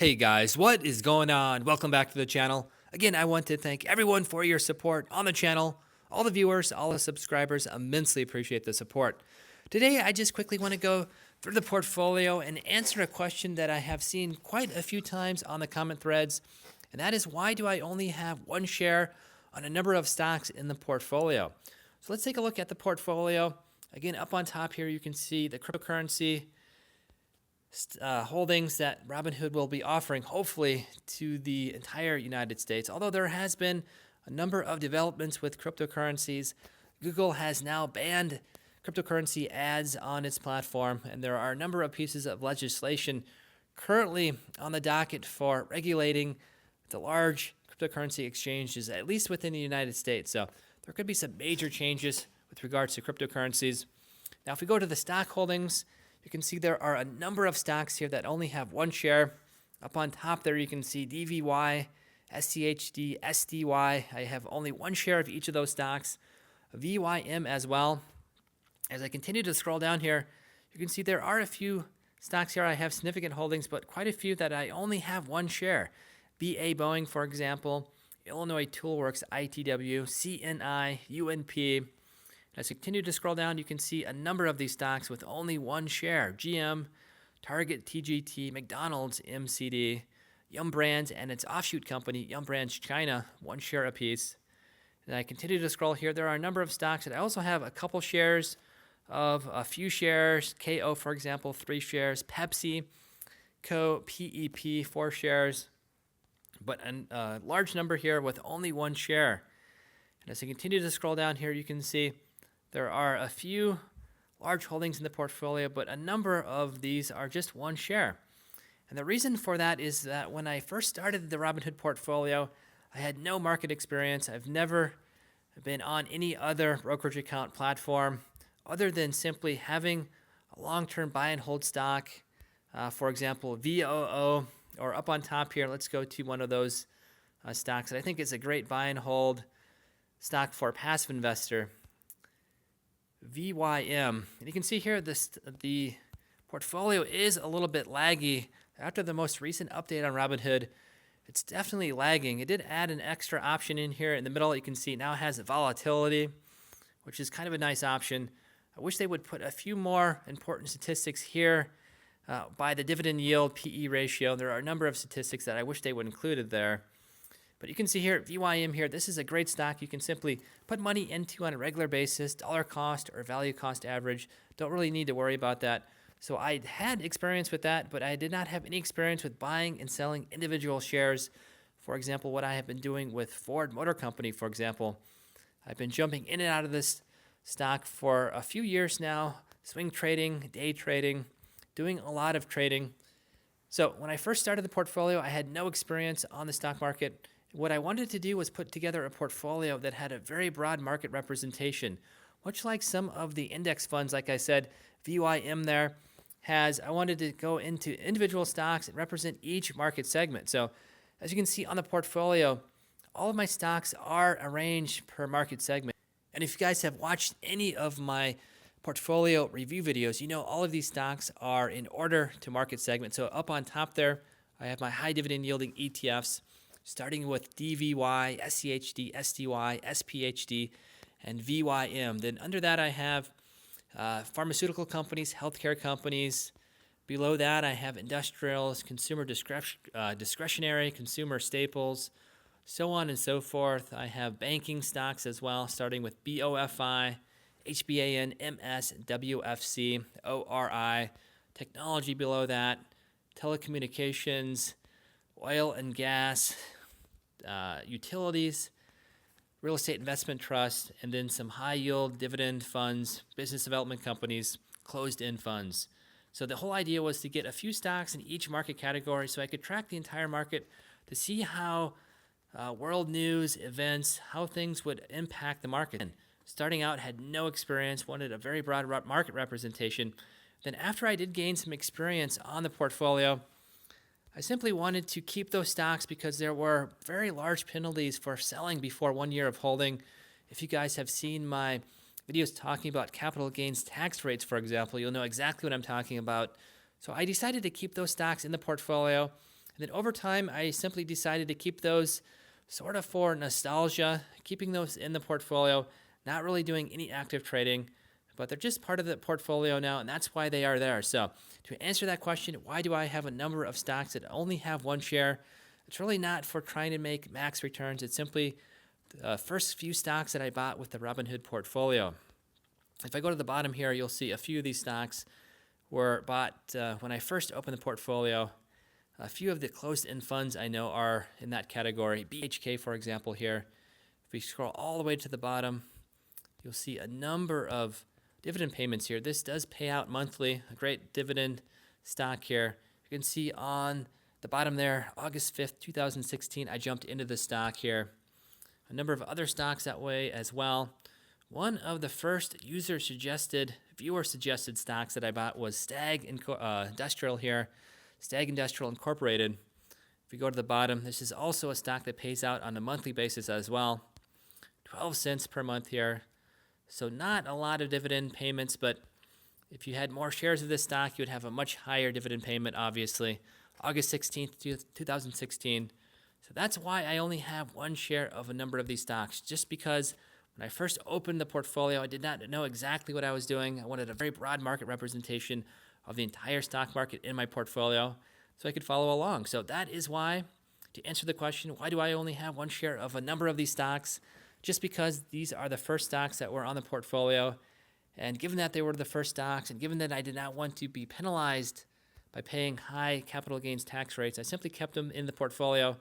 Hey guys, what is going on? Welcome back to the channel. Again, I want to thank everyone for your support on the channel. All the viewers, all the subscribers, immensely appreciate the support. Today, I just quickly want to go through the portfolio and answer a question that I have seen quite a few times on the comment threads, and that is, why do I only have one share on a number of stocks in the portfolio? So let's take a look at the portfolio. Again, up on top here, you can see the cryptocurrency holdings that Robinhood will be offering, hopefully, to the entire United States. Although there has been a number of developments with cryptocurrencies, Google has now banned cryptocurrency ads on its platform, and there are a number of pieces of legislation currently on the docket for regulating the large cryptocurrency exchanges, at least within the United States. So there could be some major changes with regards to cryptocurrencies. Now, if we go to the stock holdings, you can see there are a number of stocks here that only have one share. Up on top there, you can see DVY, SCHD, SDY. I have only one share of each of those stocks. VYM as well. As I continue to scroll down here, you can see there are a few stocks here I have significant holdings, but quite a few that I only have one share. BA Boeing, for example, Illinois Toolworks, ITW, CNI, UNP. As you continue to scroll down, you can see a number of these stocks with only one share. GM, Target, TGT, McDonald's, MCD, Yum Brands, and its offshoot company, Yum Brands China, one share apiece. And I continue to scroll here. There are a number of stocks that I also have a couple shares of, a few shares. KO, for example, 3 shares. Pepsi, Co, PEP, 4 shares. But a large number here with only one share. And as I continue to scroll down here, you can see there are a few large holdings in the portfolio, but a number of these are just one share. And the reason for that is that when I first started the Robinhood portfolio, I had no market experience. I've never been on any other brokerage account platform other than simply having a long-term buy and hold stock. For example, VOO, or up on top here, let's go to one of those stocks that I think is a great buy and hold stock for a passive investor. VYM. And you can see here the portfolio is a little bit laggy. After the most recent update on Robinhood, it's definitely lagging. It did add an extra option in here in the middle. You can see it now has volatility, which is kind of a nice option. I wish they would put a few more important statistics here by the dividend yield PE ratio. There are a number of statistics that I wish they would included there. But you can see here, VYM here, this is a great stock you can simply put money into on a regular basis, dollar cost or value cost average. Don't really need to worry about that. So I had experience with that, but I did not have any experience with buying and selling individual shares. For example, what I have been doing with Ford Motor Company, for example. I've been jumping in and out of this stock for a few years now, swing trading, day trading, doing a lot of trading. So when I first started the portfolio, I had no experience on the stock market. What I wanted to do was put together a portfolio that had a very broad market representation, much like some of the index funds, like I said, VYM there has. I wanted to go into individual stocks and represent each market segment. So as you can see on the portfolio, all of my stocks are arranged per market segment. And if you guys have watched any of my portfolio review videos, you know all of these stocks are in order to market segment. So up on top there, I have my high dividend yielding ETFs, starting with DVY, SCHD, SDY, SPHD, and VYM. Then under that I have pharmaceutical companies, healthcare companies. Below that I have industrials, consumer discretionary, consumer staples, so on and so forth. I have banking stocks as well, starting with BOFI, HBAN, MS, WFC, ORI, technology below that, telecommunications, oil and gas, utilities, real estate investment trust, and then some high-yield dividend funds, business development companies, closed-end funds. So the whole idea was to get a few stocks in each market category so I could track the entire market to see how world news, events, how things would impact the market. And starting out, had no experience, wanted a very broad market representation. Then after I did gain some experience on the portfolio, I simply wanted to keep those stocks because there were very large penalties for selling before 1 year of holding. If you guys have seen my videos talking about capital gains tax rates, for example, you'll know exactly what I'm talking about. So I decided to keep those stocks in the portfolio. And then over time, I simply decided to keep those sort of for nostalgia, keeping those in the portfolio, not really doing any active trading, but they're just part of the portfolio now, and that's why they are there. So to answer that question, why do I have a number of stocks that only have one share? It's really not for trying to make max returns. It's simply the first few stocks that I bought with the Robinhood portfolio. If I go to the bottom here, you'll see a few of these stocks were bought when I first opened the portfolio. A few of the closed-end funds I know are in that category. BHK, for example, here. If we scroll all the way to the bottom, you'll see a number of dividend payments here. This does pay out monthly, a great dividend stock here. You can see on the bottom there, August 5th, 2016, I jumped into the stock here. A number of other stocks that way as well. One of the first viewer-suggested stocks that I bought was Stag Industrial here, Stag Industrial Incorporated. If we go to the bottom, this is also a stock that pays out on a monthly basis as well. 12 cents per month here. So not a lot of dividend payments, but if you had more shares of this stock, you would have a much higher dividend payment, obviously. August 16th, 2016. So that's why I only have one share of a number of these stocks, just because when I first opened the portfolio, I did not know exactly what I was doing. I wanted a very broad market representation of the entire stock market in my portfolio so I could follow along. So that is why, to answer the question, why do I only have one share of a number of these stocks? Just because these are the first stocks that were on the portfolio. And given that they were the first stocks, and given that I did not want to be penalized by paying high capital gains tax rates, I simply kept them in the portfolio.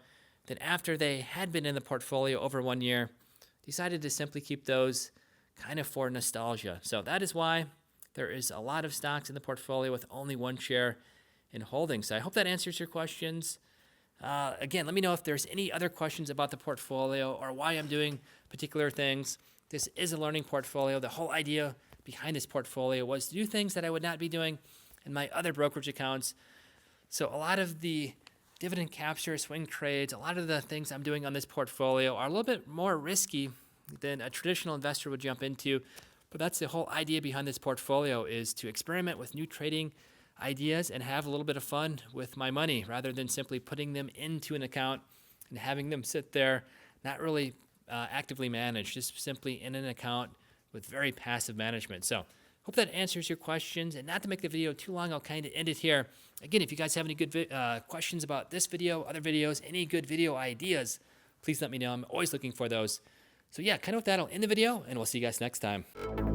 Then after they had been in the portfolio over 1 year, decided to simply keep those kind of for nostalgia. So that is why there is a lot of stocks in the portfolio with only one share in holding. So I hope that answers your questions. Again, let me know if there's any other questions about the portfolio or why I'm doing particular things. This is a learning portfolio. The whole idea behind this portfolio was to do things that I would not be doing in my other brokerage accounts. So a lot of the dividend capture, swing trades, a lot of the things I'm doing on this portfolio are a little bit more risky than a traditional investor would jump into. But that's the whole idea behind this portfolio, is to experiment with new trading ideas and have a little bit of fun with my money rather than simply putting them into an account and having them sit there, not really actively managed, just simply in an account with very passive management. So hope that answers your questions. And not to make the video too long, I'll kind of end it here. Again, if you guys have any good questions about this video, other videos, any good video ideas, please let me know. I'm always looking for those. So yeah, kind of with that, I'll end the video, and we'll see you guys next time.